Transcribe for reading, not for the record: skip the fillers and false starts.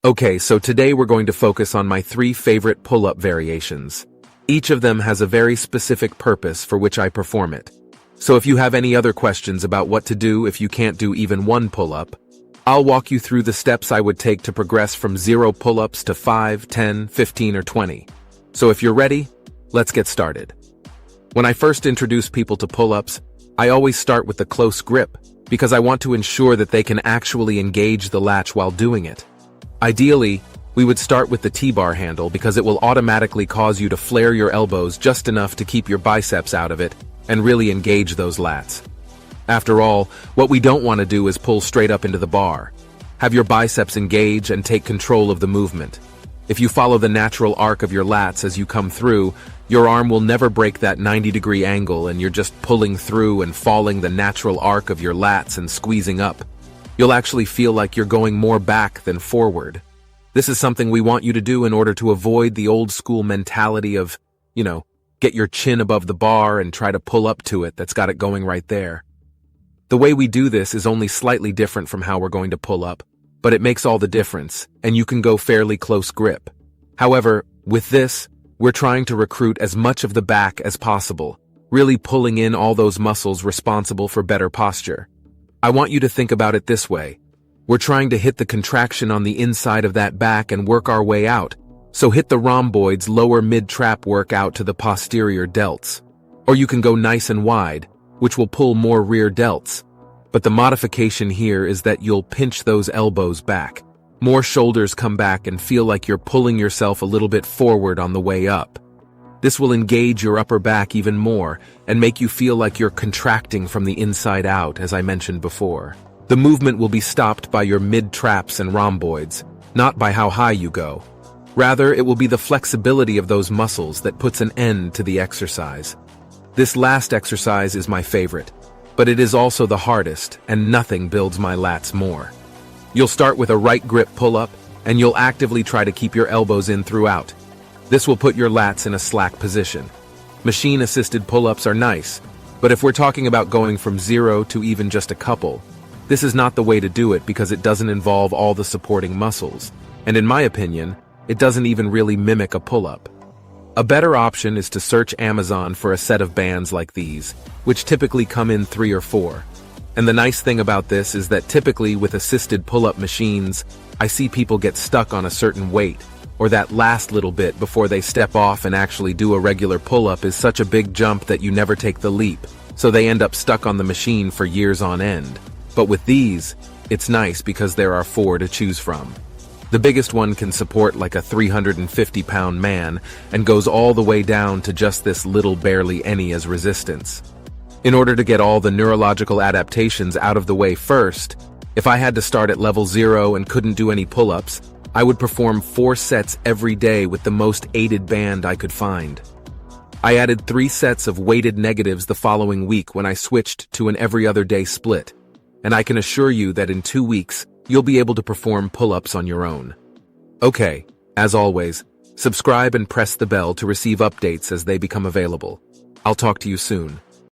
Okay, so today we're going to focus on my 3 favorite pull-up variations. Each of them has a very specific purpose for which I perform it. So if you have any other questions about what to do if you can't do even one pull-up, I'll walk you through the steps I would take to progress from 0 pull-ups to 5, 10, 15, or 20. So if you're ready, let's get started. When I first introduce people to pull-ups, I always start with the close grip because I want to ensure that they can actually engage the latch while doing it. Ideally, we would start with the T-bar handle because it will automatically cause you to flare your elbows just enough to keep your biceps out of it and really engage those lats. After all, what we don't want to do is pull straight up into the bar. Have your biceps engage and take control of the movement. If you follow the natural arc of your lats as you come through, your arm will never break that 90-degree angle and you're just pulling through and following the natural arc of your lats and squeezing up. You'll actually feel like you're going more back than forward. This is something we want you to do in order to avoid the old-school mentality of, get your chin above the bar and try to pull up to it that's got it going right there. The way we do this is only slightly different from how we're going to pull up, but it makes all the difference, and you can go fairly close grip. However, with this, we're trying to recruit as much of the back as possible, really pulling in all those muscles responsible for better posture. I want you to think about it this way. We're trying to hit the contraction on the inside of that back and work our way out, so hit the rhomboid's lower mid-trap work out to the posterior delts. Or you can go nice and wide, which will pull more rear delts. But the modification here is that you'll pinch those elbows back. More shoulders come back and feel like you're pulling yourself a little bit forward on the way up. This will engage your upper back even more and make you feel like you're contracting from the inside out, as I mentioned before. The movement will be stopped by your mid-traps and rhomboids, not by how high you go. Rather, it will be the flexibility of those muscles that puts an end to the exercise. This last exercise is my favorite, but it is also the hardest, and nothing builds my lats more. You'll start with a right grip pull-up, and you'll actively try to keep your elbows in throughout. This will put your lats in a slack position. Machine-assisted pull-ups are nice, but if we're talking about going from 0 to even just a couple, this is not the way to do it because it doesn't involve all the supporting muscles, and in my opinion, it doesn't even really mimic a pull-up. A better option is to search Amazon for a set of bands like these, which typically come in 3 or 4. And the nice thing about this is that typically with assisted pull-up machines, I see people get stuck on a certain weight, or that last little bit before they step off and actually do a regular pull-up is such a big jump that you never take the leap, so they end up stuck on the machine for years on end. But with these, it's nice because there are 4 to choose from. The biggest one can support like a 350-pound man and goes all the way down to just this little barely any as resistance. In order to get all the neurological adaptations out of the way first, if I had to start at level 0 and couldn't do any pull-ups, I would perform 4 sets every day with the most aided band I could find. I added 3 sets of weighted negatives the following week when I switched to an every other day split, and I can assure you that in 2 weeks, you'll be able to perform pull-ups on your own. Okay, as always, subscribe and press the bell to receive updates as they become available. I'll talk to you soon.